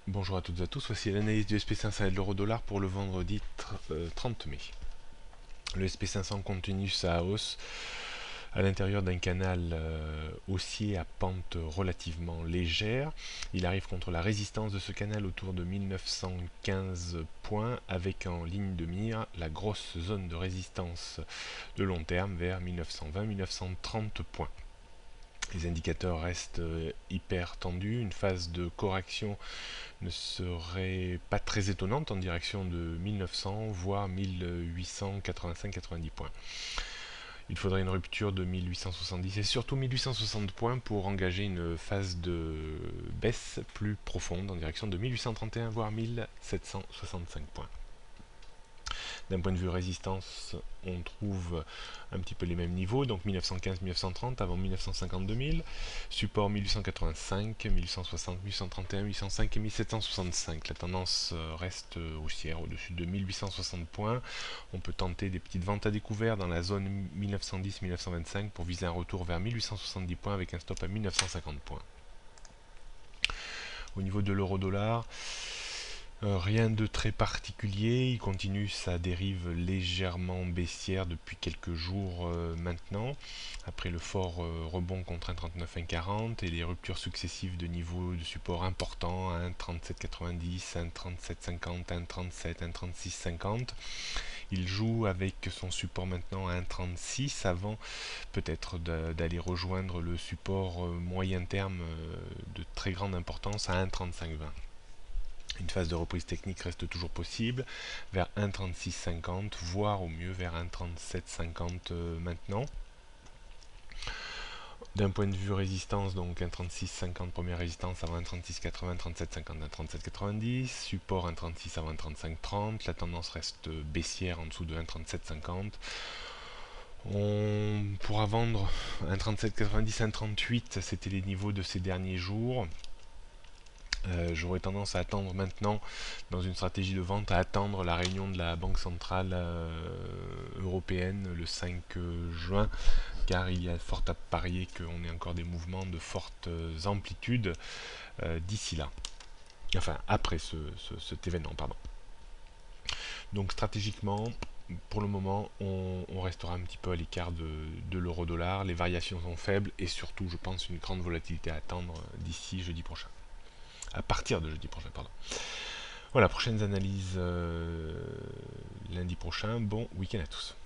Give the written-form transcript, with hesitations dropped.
Bonjour à toutes et à tous, voici l'analyse du SP500 et de l'euro-dollar pour le vendredi 30 mai. Le SP500 continue sa hausse à l'intérieur d'un canal haussier à pente relativement légère. Il arrive contre la résistance de ce canal autour de 1915 points avec en ligne de mire la grosse zone de résistance de long terme vers 1920-1930 points. Les indicateurs restent hyper tendus, une phase de correction ne serait pas très étonnante en direction de 1900 voire 1885-90 points. Il faudrait une rupture de 1870 et surtout 1860 points pour engager une phase de baisse plus profonde en direction de 1831 voire 1765 points. D'un point de vue résistance, on trouve un petit peu les mêmes niveaux, donc 1915-1930 avant 1950-2000, support 1885, 1860, 1831, 1805 et 1765. La tendance reste haussière au-dessus de 1860 points. On peut tenter des petites ventes à découvert dans la zone 1910-1925 pour viser un retour vers 1870 points avec un stop à 1950 points. Au niveau de l'euro-dollar, rien de très particulier, il continue sa dérive légèrement baissière depuis quelques jours maintenant, après le fort rebond contre 1,39,140 et les ruptures successives de niveaux de support importants à 1,3790, 1,3750, 1,37, 1,3650. Il joue avec son support maintenant à 1,36 avant peut-être d'aller rejoindre le support moyen terme de très grande importance à 1,3520. Une phase de reprise technique reste toujours possible vers 1,3650 voire au mieux vers 1,3750 maintenant. D'un point de vue résistance, donc 1,3650 première résistance avant 1,3680, 1,3750, 1,3790, support 1,36 avant 1,3530, la tendance reste baissière en dessous de 1,3750. On pourra vendre 1,3790, 1,38, c'était les niveaux de ces derniers jours. J'aurais tendance à attendre maintenant, dans une stratégie de vente, à attendre la réunion de la Banque Centrale Européenne le 5 juin, car il y a fort à parier qu'on ait encore des mouvements de fortes amplitudes d'ici là. Enfin, après cet événement, pardon. Donc stratégiquement, pour le moment, on restera un petit peu à l'écart de l'euro-dollar. Les variations sont faibles et surtout, je pense, une grande volatilité à attendre d'ici jeudi prochain. À partir de jeudi prochain, pardon. Voilà, prochaines analyses lundi prochain. Bon week-end à tous.